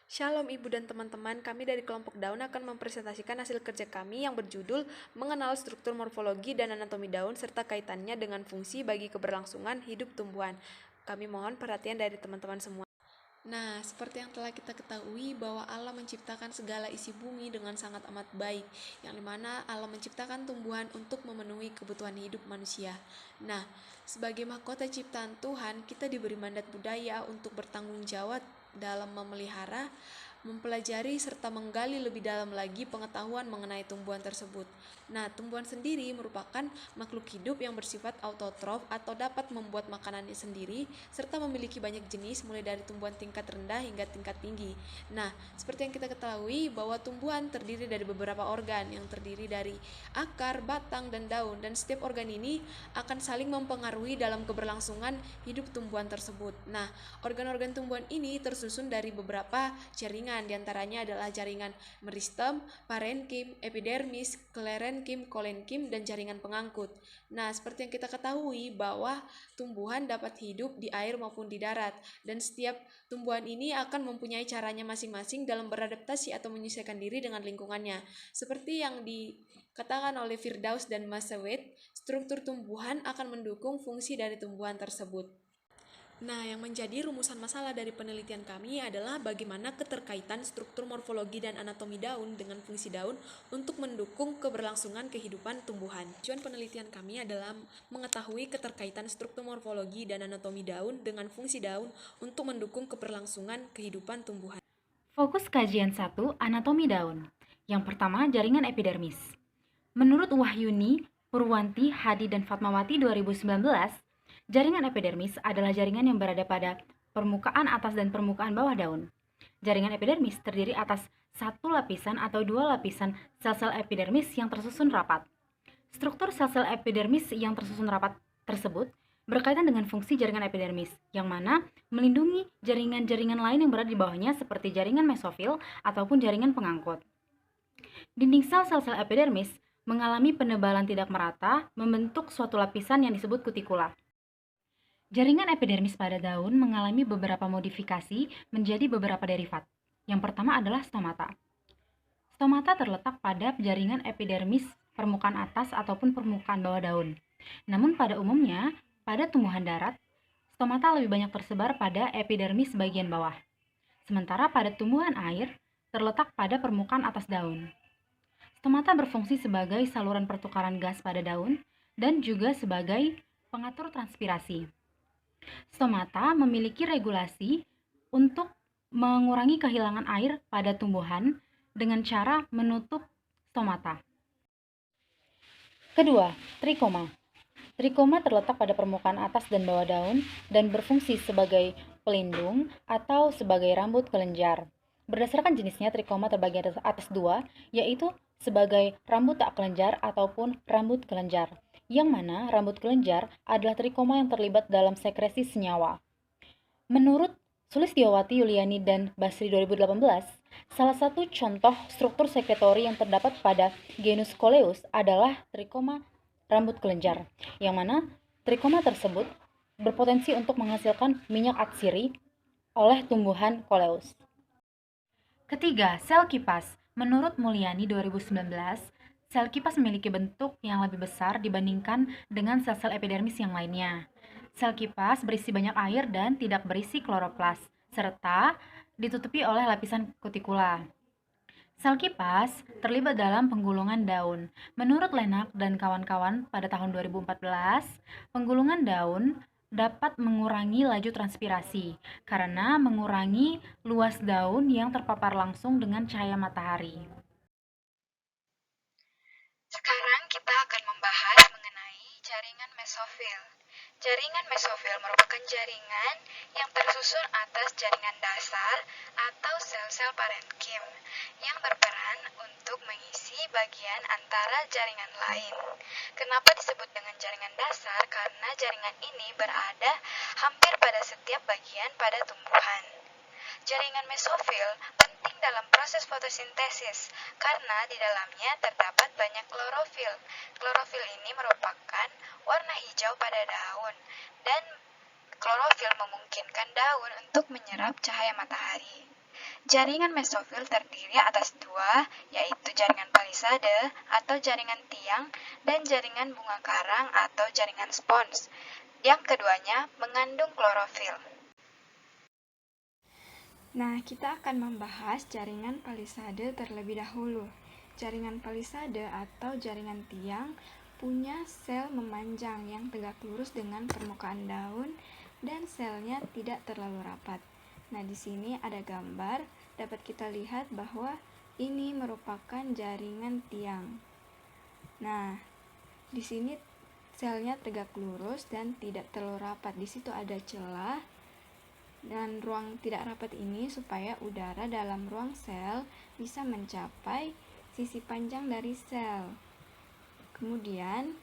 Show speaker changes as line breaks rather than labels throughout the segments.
Shalom Ibu dan teman-teman, kami dari kelompok daun akan mempresentasikan hasil kerja kami yang berjudul Mengenal Struktur Morfologi dan Anatomi Daun serta kaitannya dengan fungsi bagi keberlangsungan hidup tumbuhan. Kami mohon perhatian dari teman-teman semua. Nah, seperti yang telah kita ketahui bahwa Allah menciptakan segala isi bumi dengan sangat amat baik, yang dimana Allah menciptakan tumbuhan untuk memenuhi kebutuhan hidup manusia. Nah, sebagai mahkota ciptaan Tuhan, kita diberi mandat budaya untuk bertanggung jawab dalam memelihara, mempelajari, serta menggali lebih dalam lagi pengetahuan mengenai tumbuhan tersebut. Nah, tumbuhan sendiri merupakan makhluk hidup yang bersifat autotrof atau dapat membuat makanannya sendiri, serta memiliki banyak jenis mulai dari tumbuhan tingkat rendah hingga tingkat tinggi. Nah, seperti yang kita ketahui bahwa tumbuhan terdiri dari beberapa organ yang terdiri dari akar, batang, dan daun, dan setiap organ ini akan saling mempengaruhi dalam keberlangsungan hidup tumbuhan tersebut. Nah, organ-organ tumbuhan ini tersusun dari beberapa jaringan, diantaranya adalah jaringan meristem, parenkim, epidermis, klerenkim, kolenkim, dan jaringan pengangkut. Nah, seperti yang kita ketahui bahwa tumbuhan dapat hidup di air maupun di darat, dan setiap tumbuhan ini akan mempunyai caranya masing-masing dalam beradaptasi atau menyesuaikan diri dengan lingkungannya. Seperti yang dikatakan oleh Firdaus dan Masawet, struktur tumbuhan akan mendukung fungsi dari tumbuhan tersebut. Nah, yang menjadi rumusan masalah dari penelitian kami adalah bagaimana keterkaitan struktur morfologi dan anatomi daun dengan fungsi daun untuk mendukung keberlangsungan kehidupan tumbuhan. Tujuan penelitian kami adalah mengetahui keterkaitan struktur morfologi dan anatomi daun dengan fungsi daun untuk mendukung keberlangsungan kehidupan tumbuhan.
Fokus kajian 1, anatomi daun. Yang pertama, jaringan epidermis. Menurut Wahyuni, Purwanti, Hadi, dan Fatmawati 2019, jaringan epidermis adalah jaringan yang berada pada permukaan atas dan permukaan bawah daun. Jaringan epidermis terdiri atas satu lapisan atau dua lapisan sel-sel epidermis yang tersusun rapat. Struktur sel-sel epidermis yang tersusun rapat tersebut berkaitan dengan fungsi jaringan epidermis, yang mana melindungi jaringan-jaringan lain yang berada di bawahnya seperti jaringan mesofil ataupun jaringan pengangkut. Dinding sel-sel epidermis mengalami penebalan tidak merata, membentuk suatu lapisan yang disebut kutikula. Jaringan epidermis pada daun mengalami beberapa modifikasi menjadi beberapa derivat. Yang pertama adalah stomata. Stomata terletak pada jaringan epidermis permukaan atas ataupun permukaan bawah daun. Namun pada umumnya, pada tumbuhan darat, stomata lebih banyak tersebar pada epidermis bagian bawah. Sementara pada tumbuhan air, terletak pada permukaan atas daun. Stomata berfungsi sebagai saluran pertukaran gas pada daun dan juga sebagai pengatur transpirasi. Stomata memiliki regulasi untuk mengurangi kehilangan air pada tumbuhan dengan cara menutup stomata. Kedua, trikoma. Trikoma terletak pada permukaan atas dan bawah daun dan berfungsi sebagai pelindung atau sebagai rambut kelenjar. Berdasarkan jenisnya, trikoma terbagi atas dua, yaitu sebagai rambut tak kelenjar ataupun rambut kelenjar, yang mana rambut kelenjar adalah trikoma yang terlibat dalam sekresi senyawa. Menurut Sulistyowati Yuliani dan Basri 2018, salah satu contoh struktur sekretori yang terdapat pada genus Coleus adalah trikoma rambut kelenjar, yang mana trikoma tersebut berpotensi untuk menghasilkan minyak atsiri oleh tumbuhan Coleus. Ketiga, sel kipas. Menurut Mulyani 2019, sel kipas memiliki bentuk yang lebih besar dibandingkan dengan sel-sel epidermis yang lainnya. Sel kipas berisi banyak air dan tidak berisi kloroplas, serta ditutupi oleh lapisan kutikula. Sel kipas terlibat dalam penggulungan daun. Menurut Lenak dan kawan-kawan pada tahun 2014, penggulungan daun dapat mengurangi laju transpirasi karena mengurangi luas daun yang terpapar langsung dengan cahaya matahari.
Sekarang kita akan membahas mengenai jaringan mesofil. Jaringan mesofil merupakan jaringan yang tersusun atas jaringan dasar atau sel-sel parenkim yang berperan untuk mengisi bagian antara jaringan lain. Kenapa disebut dengan jaringan dasar? Karena jaringan ini berada hampir pada setiap bagian pada tumbuhan. Jaringan mesofil penting dalam proses fotosintesis karena di dalamnya terdapat banyak klorofil. Klorofil ini merupakan warna hijau pada daun dan klorofil memungkinkan daun untuk menyerap cahaya matahari. Jaringan mesofil terdiri atas dua, yaitu jaringan palisade atau jaringan tiang dan jaringan bunga karang atau jaringan spons. Yang keduanya mengandung klorofil.
Nah, kita akan membahas jaringan palisade terlebih dahulu. Jaringan palisade atau jaringan tiang punya sel memanjang yang tegak lurus dengan permukaan daun dan selnya tidak terlalu rapat. Nah, di sini ada gambar, dapat kita lihat bahwa ini merupakan jaringan tiang. Nah, di sini selnya tegak lurus dan tidak terlalu rapat. Di situ ada celah dan ruang tidak rapat ini supaya udara dalam ruang sel bisa mencapai sisi panjang dari sel. Kemudian,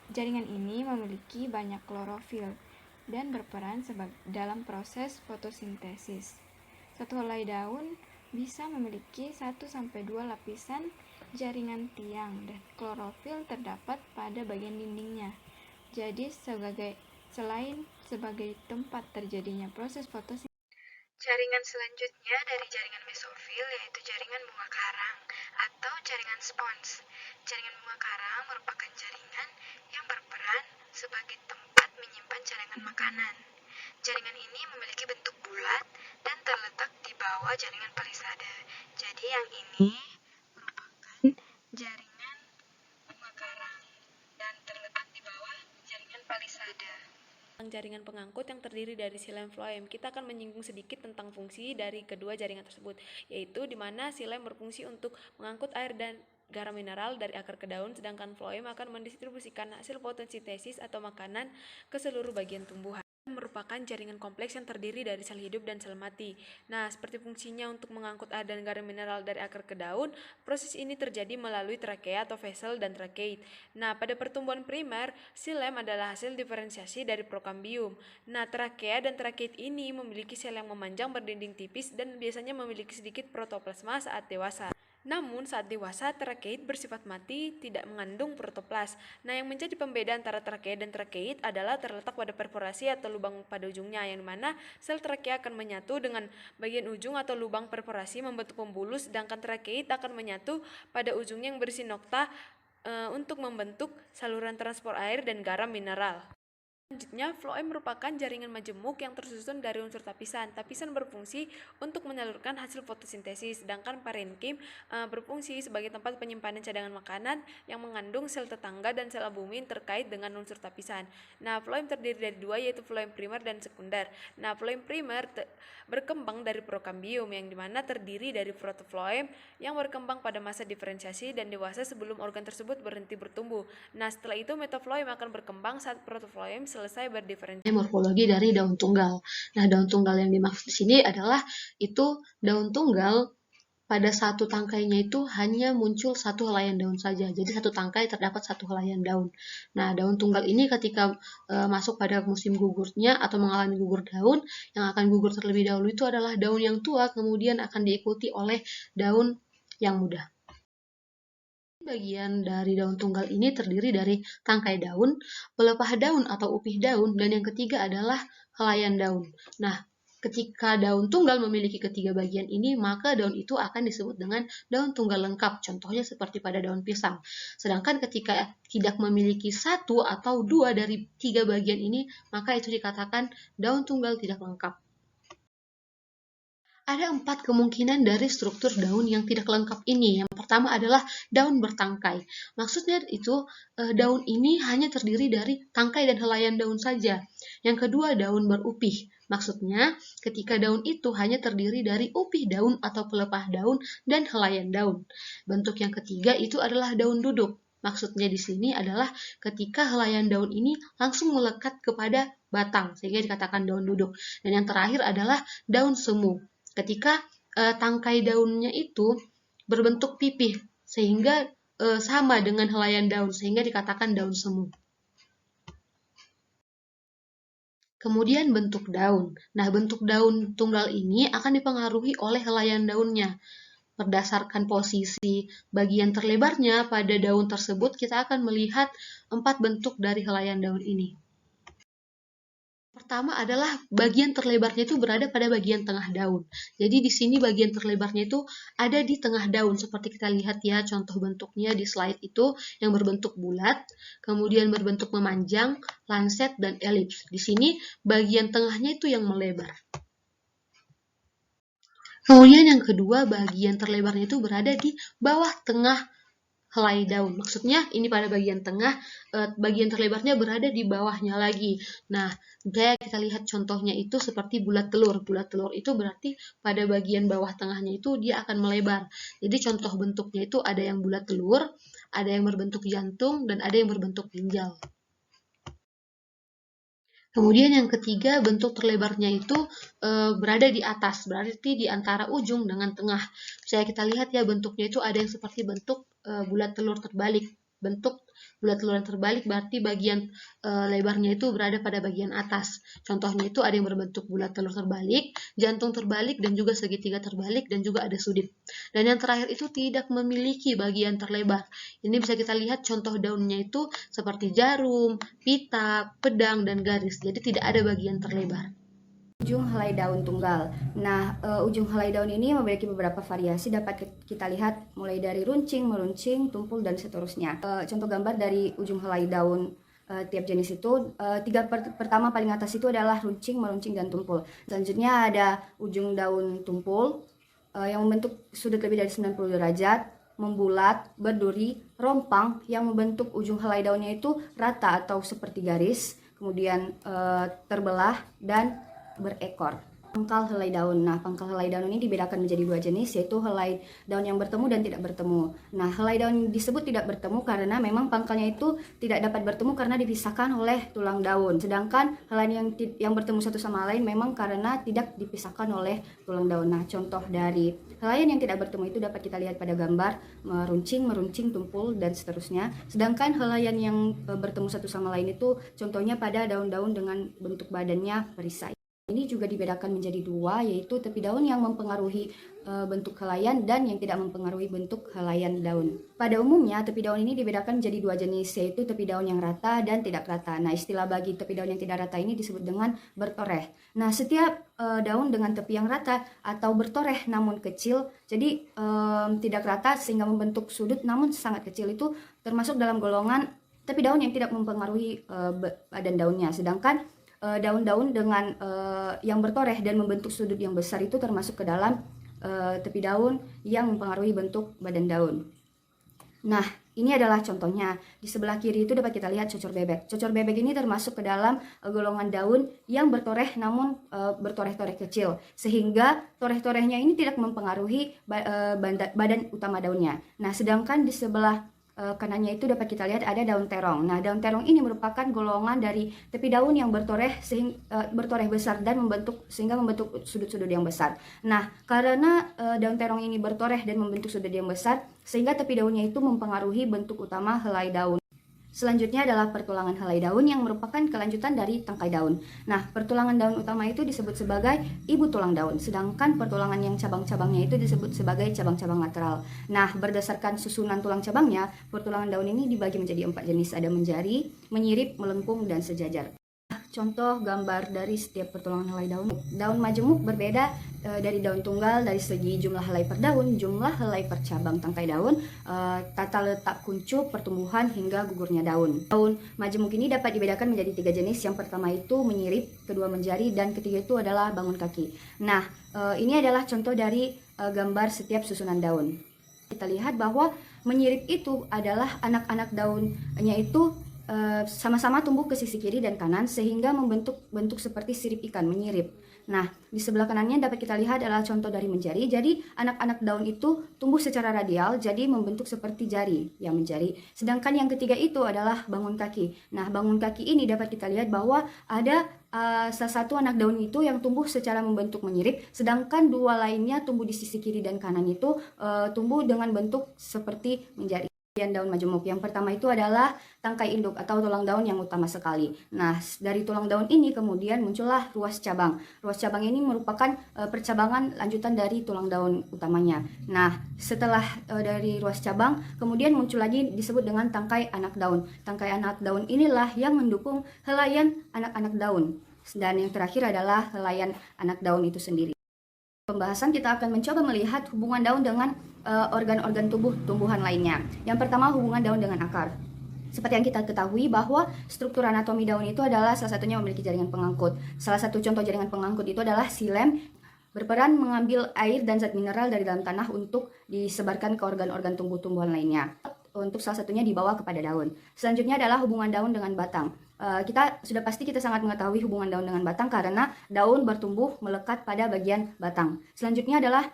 jaringan ini memiliki banyak klorofil dan berperan dalam proses fotosintesis. Satu helai daun bisa memiliki 1-2 lapisan jaringan tiang dan klorofil terdapat pada bagian dindingnya. Jadi selain sebagai tempat terjadinya proses fotosintesis,
Jaringan selanjutnya dari jaringan mesofil yaitu jaringan bunga karang atau jaringan spons. Jaringan bunga karang merupakan jaringan yang berperan sebagai tempat menyimpan cadangan makanan. Jaringan ini memiliki bentuk bulat dan terletak di bawah jaringan palisade. Jadi yang ini merupakan jaringan bunga karang dan terletak di bawah jaringan palisade.
Jaringan pengangkut yang terdiri dari xilem floem. Kita akan menyinggung sedikit tentang fungsi dari kedua jaringan tersebut, yaitu di mana xilem berfungsi untuk mengangkut air dan garam mineral dari akar ke daun, sedangkan floem akan mendistribusikan hasil fotosintesis atau makanan ke seluruh bagian tumbuhan. Merupakan jaringan kompleks yang terdiri dari sel hidup dan sel mati. Nah, seperti fungsinya untuk mengangkut air dan garam mineral dari akar ke daun, proses ini terjadi melalui trakea atau vessel dan trakeit. Nah, pada pertumbuhan primer, xilem adalah hasil diferensiasi dari prokambium. Nah, trakea dan trakeit ini memiliki sel yang memanjang berdinding tipis dan biasanya memiliki sedikit protoplasma saat dewasa. Namun saat dewasa, trakeit bersifat mati, tidak mengandung protoplas. Nah, yang menjadi pembeda antara trakea dan trakeit adalah terletak pada perforasi atau lubang pada ujungnya, yang mana sel trakea akan menyatu dengan bagian ujung atau lubang perforasi membentuk pembuluh, sedangkan trakeit akan menyatu pada ujungnya yang berisi nokta untuk membentuk saluran transport air dan garam mineral. Selanjutnya, floem merupakan jaringan majemuk yang tersusun dari unsur tapisan. Tapisan berfungsi untuk menyalurkan hasil fotosintesis, sedangkan parenkim berfungsi sebagai tempat penyimpanan cadangan makanan yang mengandung sel tetangga dan sel albumin terkait dengan unsur tapisan. Nah, floem terdiri dari dua, yaitu floem primer dan sekunder. Nah, floem primer berkembang dari prokambium, yang dimana terdiri dari protofloem yang berkembang pada masa diferensiasi dan dewasa sebelum organ tersebut berhenti bertumbuh. Nah, setelah itu metafloem akan berkembang saat protofloem selesai berdiferensiasi.
Morfologi dari daun tunggal. Nah, daun tunggal yang dimaksud di sini adalah itu daun tunggal pada satu tangkainya itu hanya muncul satu helaian daun saja. Jadi satu tangkai terdapat satu helaian daun. Nah, daun tunggal ini ketika masuk pada musim gugurnya atau mengalami gugur daun, yang akan gugur terlebih dahulu itu adalah daun yang tua, kemudian akan diikuti oleh daun yang muda. Bagian dari daun tunggal ini terdiri dari tangkai daun, pelepah daun atau upih daun, dan yang ketiga adalah helaian daun. Nah, ketika daun tunggal memiliki ketiga bagian ini, maka daun itu akan disebut dengan daun tunggal lengkap, contohnya seperti pada daun pisang. Sedangkan ketika tidak memiliki satu atau dua dari tiga bagian ini, maka itu dikatakan daun tunggal tidak lengkap. Ada 4 kemungkinan dari struktur daun yang tidak lengkap ini. Yang pertama adalah daun bertangkai. Maksudnya itu daun ini hanya terdiri dari tangkai dan helaian daun saja. Yang kedua, daun berupih. Maksudnya ketika daun itu hanya terdiri dari upih daun atau pelepah daun dan helaian daun. Bentuk yang ketiga itu adalah daun duduk. Maksudnya di sini adalah ketika helaian daun ini langsung melekat kepada batang sehingga dikatakan daun duduk. Dan yang terakhir adalah daun semu. Ketika tangkai daunnya itu berbentuk pipih sehingga sama dengan helaian daun sehingga dikatakan daun semu. Kemudian bentuk daun. Nah, bentuk daun tunggal ini akan dipengaruhi oleh helaian daunnya. Berdasarkan posisi bagian terlebarnya pada daun tersebut, kita akan melihat 4 bentuk dari helaian daun ini. Pertama adalah bagian terlebarnya itu berada pada bagian tengah daun. Jadi di sini bagian terlebarnya itu ada di tengah daun, seperti kita lihat ya contoh bentuknya di slide itu yang berbentuk bulat, kemudian berbentuk memanjang, lanset, dan elips. Di sini bagian tengahnya itu yang melebar. Kemudian yang kedua, bagian terlebarnya itu berada di bawah tengah helai daun. Maksudnya ini pada bagian tengah, bagian terlebarnya berada di bawahnya lagi. Nah, kita lihat contohnya itu seperti bulat telur. Bulat telur itu berarti pada bagian bawah tengahnya itu dia akan melebar. Jadi contoh bentuknya itu ada yang bulat telur, ada yang berbentuk jantung, dan ada yang berbentuk ginjal. Kemudian yang ketiga, bentuk terlebarnya itu berada di atas, berarti di antara ujung dengan tengah. Saya kita lihat ya bentuknya itu ada yang seperti bentuk bulat telur terbalik. Bentuk bulat telur yang terbalik berarti bagian lebarnya itu berada pada bagian atas. Contohnya itu ada yang berbentuk bulat telur terbalik, jantung terbalik, dan juga segitiga terbalik, dan juga ada sudip. Dan yang terakhir itu tidak memiliki bagian terlebar. Ini bisa kita lihat contoh daunnya itu seperti jarum, pita, pedang, dan garis. Jadi tidak ada bagian terlebar.
Ujung helai daun tunggal. Nah, ujung helai daun ini memiliki beberapa variasi dapat kita lihat mulai dari runcing, meruncing, tumpul, dan seterusnya. Contoh gambar dari ujung helai daun tiap jenis itu, pertama paling atas itu adalah runcing, meruncing, dan tumpul. Selanjutnya ada ujung daun tumpul yang membentuk sudut lebih dari 90 derajat, membulat, berduri, rompang yang membentuk ujung helai daunnya itu rata atau seperti garis, kemudian terbelah dan berekor. Pangkal helai daun. Nah, pangkal helai daun ini dibedakan menjadi dua jenis, yaitu helai daun yang bertemu dan tidak bertemu. Nah, helai daun disebut tidak bertemu karena memang pangkalnya itu tidak dapat bertemu karena dipisahkan oleh tulang daun. Sedangkan helai yang bertemu satu sama lain memang karena tidak dipisahkan oleh tulang daun. Nah, contoh dari helaian yang tidak bertemu itu dapat kita lihat pada gambar meruncing, meruncing, tumpul, dan seterusnya. Sedangkan helaian yang bertemu satu sama lain itu contohnya pada daun-daun dengan bentuk badannya perisai. Ini juga dibedakan menjadi dua, yaitu tepi daun yang mempengaruhi bentuk helaian dan yang tidak mempengaruhi bentuk helaian daun. Pada umumnya, tepi daun ini dibedakan menjadi dua jenis, yaitu tepi daun yang rata dan tidak rata. Nah, istilah bagi tepi daun yang tidak rata ini disebut dengan bertoreh. Nah, setiap daun dengan tepi yang rata atau bertoreh namun kecil, jadi tidak rata sehingga membentuk sudut namun sangat kecil, itu termasuk dalam golongan tepi daun yang tidak mempengaruhi badan daunnya. Sedangkan daun-daun dengan yang bertoreh dan membentuk sudut yang besar itu termasuk ke dalam tepi daun yang mempengaruhi bentuk badan daun. Nah, ini adalah contohnya. Di sebelah kiri itu dapat kita lihat cocor bebek. Cocor bebek ini termasuk ke dalam golongan daun yang bertoreh namun bertoreh-toreh kecil, sehingga toreh-torehnya ini tidak mempengaruhi badan utama daunnya. Nah, sedangkan di sebelah kanannya itu dapat kita lihat ada daun terong. Nah, daun terong ini merupakan golongan dari tepi daun yang bertoreh bertoreh besar dan sehingga membentuk sudut-sudut yang besar. Nah, karena daun terong ini bertoreh dan membentuk sudut yang besar, sehingga tepi daunnya itu mempengaruhi bentuk utama helai daun. Selanjutnya adalah pertulangan helai daun yang merupakan kelanjutan dari tangkai daun. Nah, pertulangan daun utama itu disebut sebagai ibu tulang daun, sedangkan pertulangan yang cabang-cabangnya itu disebut sebagai cabang-cabang lateral. Nah, berdasarkan susunan tulang cabangnya, pertulangan daun ini dibagi menjadi 4 jenis, ada menjari, menyirip, melengkung, dan sejajar. Contoh gambar dari setiap pertulangan helai daun. Daun majemuk berbeda dari daun tunggal dari segi jumlah helai per daun, jumlah helai per cabang tangkai daun, tata letak kuncup, pertumbuhan, hingga gugurnya daun. Daun majemuk ini dapat dibedakan menjadi 3 jenis. Yang pertama itu menyirip, kedua menjari, dan ketiga itu adalah bangun kaki. Nah, ini adalah contoh dari gambar setiap susunan daun. Kita lihat bahwa menyirip itu adalah anak-anak daunnya itu sama-sama tumbuh ke sisi kiri dan kanan sehingga membentuk bentuk seperti sirip ikan, menyirip. Nah, di sebelah kanannya dapat kita lihat adalah contoh dari menjari. Jadi, anak-anak daun itu tumbuh secara radial, jadi membentuk seperti jari yang menjari. Sedangkan yang ketiga itu adalah bangun kaki. Nah, bangun kaki ini dapat kita lihat bahwa ada salah satu anak daun itu yang tumbuh secara membentuk menyirip, sedangkan dua lainnya tumbuh di sisi kiri dan kanan itu tumbuh dengan bentuk seperti menjari. Daun majemuk yang pertama itu adalah tangkai induk atau tulang daun yang utama sekali. Nah, dari tulang daun ini kemudian muncullah ruas cabang. Ruas cabang ini merupakan percabangan lanjutan dari tulang daun utamanya. Nah, setelah dari ruas cabang kemudian muncul lagi disebut dengan tangkai anak daun. Tangkai anak daun inilah yang mendukung helaian anak-anak daun. Dan yang terakhir adalah helaian anak daun itu sendiri. Pembahasan kita akan mencoba melihat hubungan daun dengan organ-organ tubuh tumbuhan lainnya. Yang pertama, hubungan daun dengan akar. Seperti yang kita ketahui bahwa struktur anatomi daun itu adalah salah satunya memiliki jaringan pengangkut. Salah satu contoh jaringan pengangkut itu adalah xilem, berperan mengambil air dan zat mineral dari dalam tanah untuk disebarkan ke organ-organ tumbuh-tumbuhan lainnya. Untuk salah satunya dibawa kepada daun. Selanjutnya adalah hubungan daun dengan batang. Kita sangat mengetahui hubungan daun dengan batang karena daun bertumbuh melekat pada bagian batang. Selanjutnya adalah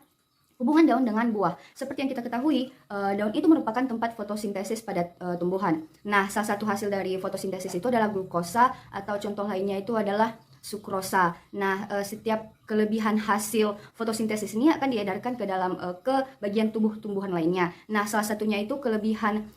hubungan daun dengan buah. Seperti yang kita ketahui, daun itu merupakan tempat fotosintesis pada tumbuhan. Nah, salah satu hasil dari fotosintesis itu adalah glukosa, atau contoh lainnya itu adalah sukrosa. Nah, setiap kelebihan hasil fotosintesis ini akan diedarkan ke dalam ke bagian tubuh tumbuhan lainnya. Nah, salah satunya itu kelebihan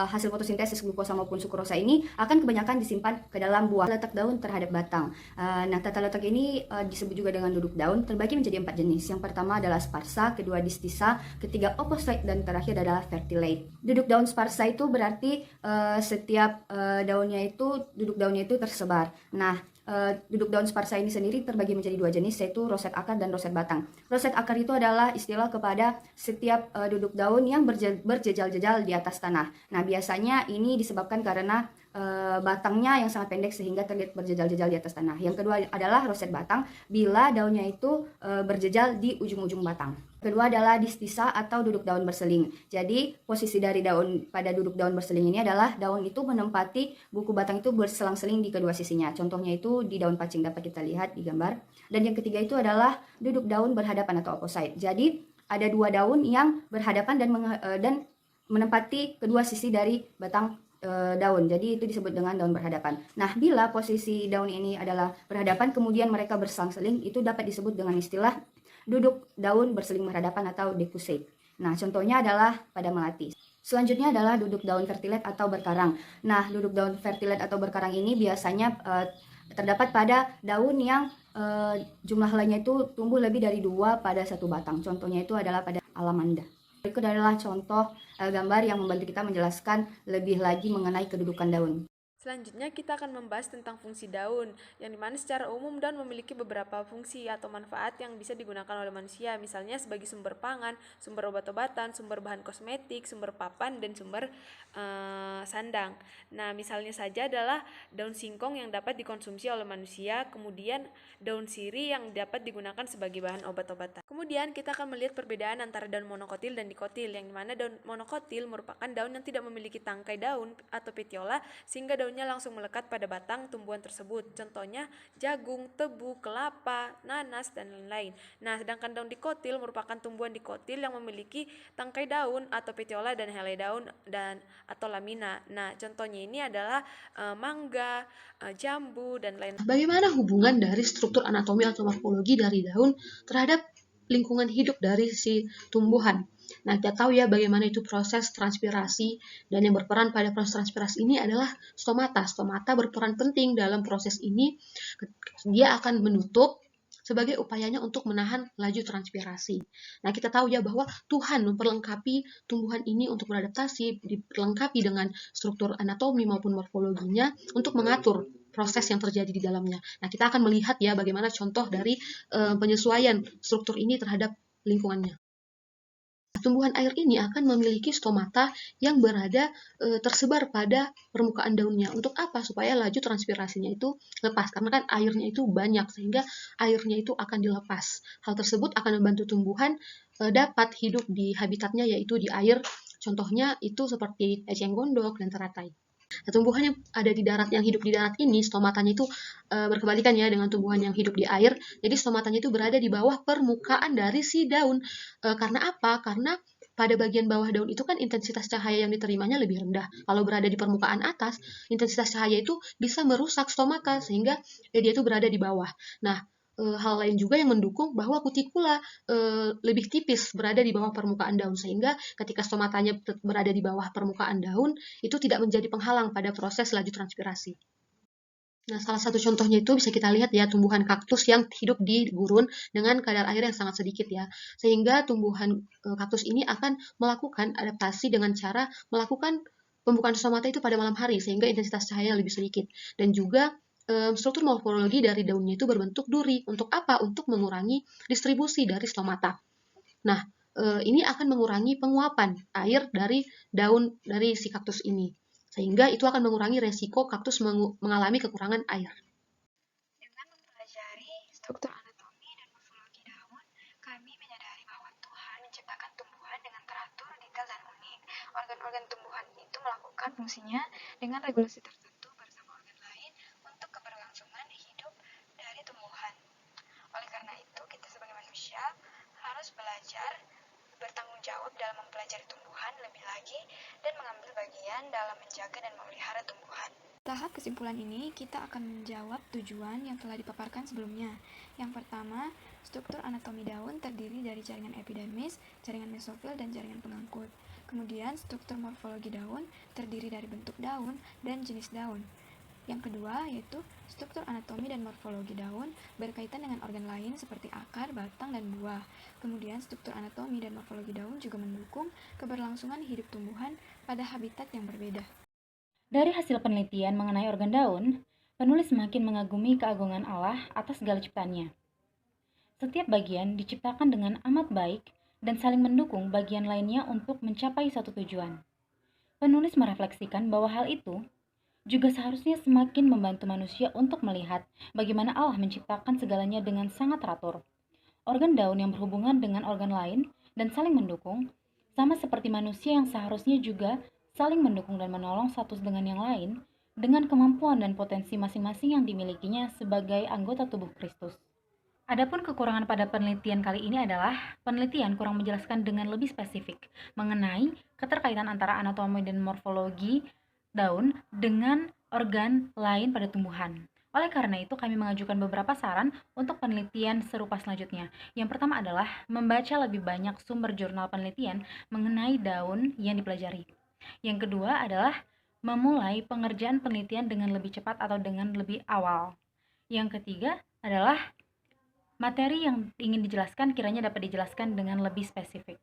hasil fotosintesis glukosa maupun sukrosa ini akan kebanyakan disimpan ke dalam buah. Letak daun terhadap batang. Nah, tata letak ini disebut juga dengan duduk daun, terbagi menjadi 4 jenis. Yang pertama adalah sparsa, kedua distisa, ketiga opposite, dan terakhir adalah fertilate. Duduk daun sparsa itu berarti setiap duduk daunnya itu tersebar. Nah, duduk daun sparsa ini sendiri terbagi menjadi 2 jenis, yaitu roset akar dan roset batang. Roset akar itu adalah istilah kepada setiap duduk daun yang berjejal-jejal di atas tanah. Nah, biasanya ini disebabkan karena batangnya yang sangat pendek sehingga terlihat berjejal-jejal di atas tanah. Yang kedua adalah roset batang, bila daunnya itu berjejal di ujung-ujung batang. Kedua adalah distisa atau duduk daun berseling. Jadi posisi dari daun pada duduk daun berseling ini adalah daun itu menempati buku batang itu berselang-seling di kedua sisinya. Contohnya itu di daun pacing dapat kita lihat di gambar. Dan yang ketiga itu adalah duduk daun berhadapan atau opposite. Jadi ada 2 daun yang berhadapan dan menempati kedua sisi dari batang daun. Jadi itu disebut dengan daun berhadapan. Nah, bila posisi daun ini adalah berhadapan kemudian mereka berselang-seling, itu dapat disebut dengan istilah duduk daun berseling berhadapan atau decussate. Nah, contohnya adalah pada melati. Selanjutnya adalah duduk daun fertilate atau berkarang. Nah, duduk daun fertilate atau berkarang ini biasanya terdapat pada daun yang jumlah helainya itu tumbuh lebih dari 2 pada satu batang. Contohnya itu adalah pada alamanda. Berikut adalah contoh gambar yang membantu kita menjelaskan lebih lagi mengenai kedudukan daun.
Selanjutnya kita akan membahas tentang fungsi daun, yang dimana secara umum daun memiliki beberapa fungsi atau manfaat yang bisa digunakan oleh manusia, misalnya sebagai sumber pangan, sumber obat-obatan, sumber bahan kosmetik, sumber papan, dan sumber sandang. Nah, misalnya saja adalah daun singkong yang dapat dikonsumsi oleh manusia, kemudian daun sirih yang dapat digunakan sebagai bahan obat-obatan. Kemudian kita akan melihat perbedaan antara daun monokotil dan dikotil, yang dimana daun monokotil merupakan daun yang tidak memiliki tangkai daun atau petiola, sehingga daunnya langsung melekat pada batang tumbuhan tersebut. Contohnya jagung, tebu, kelapa, nanas, dan lain-lain. Nah, sedangkan daun dikotil merupakan tumbuhan dikotil yang memiliki tangkai daun atau petiola dan helai daun atau lamina. Nah, contohnya ini adalah mangga, jambu, dan lain-lain.
Bagaimana hubungan dari struktur anatomi atau morfologi dari daun terhadap lingkungan hidup dari si tumbuhan? Nah, kita tahu ya bagaimana itu proses transpirasi, dan yang berperan pada proses transpirasi ini adalah stomata. Stomata berperan penting dalam proses ini. Dia akan menutup sebagai upayanya untuk menahan laju transpirasi. Nah, kita tahu ya bahwa Tuhan memperlengkapi tumbuhan ini untuk beradaptasi, diperlengkapi dengan struktur anatomi maupun morfologinya untuk mengatur proses yang terjadi di dalamnya. Nah, kita akan melihat ya bagaimana contoh dari penyesuaian struktur ini terhadap lingkungannya. Tumbuhan air ini akan memiliki stomata yang berada tersebar pada permukaan daunnya. Untuk apa? Supaya laju transpirasinya itu lepas. Karena kan airnya itu banyak, sehingga airnya itu akan dilepas. Hal tersebut akan membantu tumbuhan dapat hidup di habitatnya, yaitu di air. Contohnya itu seperti eceng gondok dan teratai. Nah, tumbuhan yang ada di darat, yang hidup di darat ini, stomatanya itu berkebalikan ya dengan tumbuhan yang hidup di air. Jadi stomatanya itu berada di bawah permukaan dari si daun. Karena apa? Karena pada bagian bawah daun itu kan intensitas cahaya yang diterimanya lebih rendah. Kalau berada di permukaan atas, intensitas cahaya itu bisa merusak stomata, sehingga dia itu berada di bawah. Nah, hal lain juga yang mendukung bahwa kutikula lebih tipis berada di bawah permukaan daun, sehingga ketika stomatanya berada di bawah permukaan daun itu tidak menjadi penghalang pada proses laju transpirasi. Nah, salah satu contohnya itu bisa kita lihat ya, tumbuhan kaktus yang hidup di gurun dengan kadar air yang sangat sedikit ya, sehingga tumbuhan kaktus ini akan melakukan adaptasi dengan cara melakukan pembukaan stomata itu pada malam hari, sehingga intensitas cahaya lebih sedikit. Dan juga struktur morfologi dari daunnya itu berbentuk duri. Untuk apa? Untuk mengurangi distribusi dari stomata. Nah, ini akan mengurangi penguapan air dari daun dari si kaktus ini, sehingga itu akan mengurangi resiko kaktus mengalami kekurangan air.
Dengan mempelajari struktur anatomi dan morfologi daun, kami menyadari bahwa Tuhan menciptakan tumbuhan dengan teratur, detail, dan unik. Organ-organ tumbuhan itu melakukan fungsinya dengan regulasi tertentu bersama organ lain untuk keberlangsungan hidup dari tumbuhan. Oleh karena itu, kita sebagai manusia harus belajar bertanggung jawab dalam mempelajari tumbuhan lebih lagi dan mengambil bagian dalam menjaga dan memelihara tumbuhan.
Tahap kesimpulan ini kita akan menjawab tujuan yang telah dipaparkan sebelumnya. Yang pertama, struktur anatomi daun terdiri dari jaringan epidermis, jaringan mesofil, dan jaringan pengangkut. Kemudian, struktur morfologi daun terdiri dari bentuk daun dan jenis daun. Yang kedua, yaitu struktur anatomi dan morfologi daun berkaitan dengan organ lain seperti akar, batang, dan buah. Kemudian, struktur anatomi dan morfologi daun juga mendukung keberlangsungan hidup tumbuhan pada habitat yang berbeda.
Dari hasil penelitian mengenai organ daun, penulis semakin mengagumi keagungan Allah atas segala ciptaannya. Setiap bagian diciptakan dengan amat baik dan saling mendukung bagian lainnya untuk mencapai satu tujuan. Penulis merefleksikan bahwa hal itu juga seharusnya semakin membantu manusia untuk melihat bagaimana Allah menciptakan segalanya dengan sangat teratur. Organ daun yang berhubungan dengan organ lain dan saling mendukung, sama seperti manusia yang seharusnya juga saling mendukung dan menolong satu dengan yang lain dengan kemampuan dan potensi masing-masing yang dimilikinya sebagai anggota tubuh Kristus. Adapun kekurangan pada penelitian kali ini adalah penelitian kurang menjelaskan dengan lebih spesifik mengenai keterkaitan antara anatomi dan morfologi daun dengan organ lain pada tumbuhan. Oleh karena itu, kami mengajukan beberapa saran untuk penelitian serupa selanjutnya. Yang pertama adalah membaca lebih banyak sumber jurnal penelitian mengenai daun yang dipelajari. Yang kedua adalah memulai pengerjaan penelitian dengan lebih cepat atau dengan lebih awal. Yang ketiga adalah materi yang ingin dijelaskan kiranya dapat dijelaskan dengan lebih spesifik.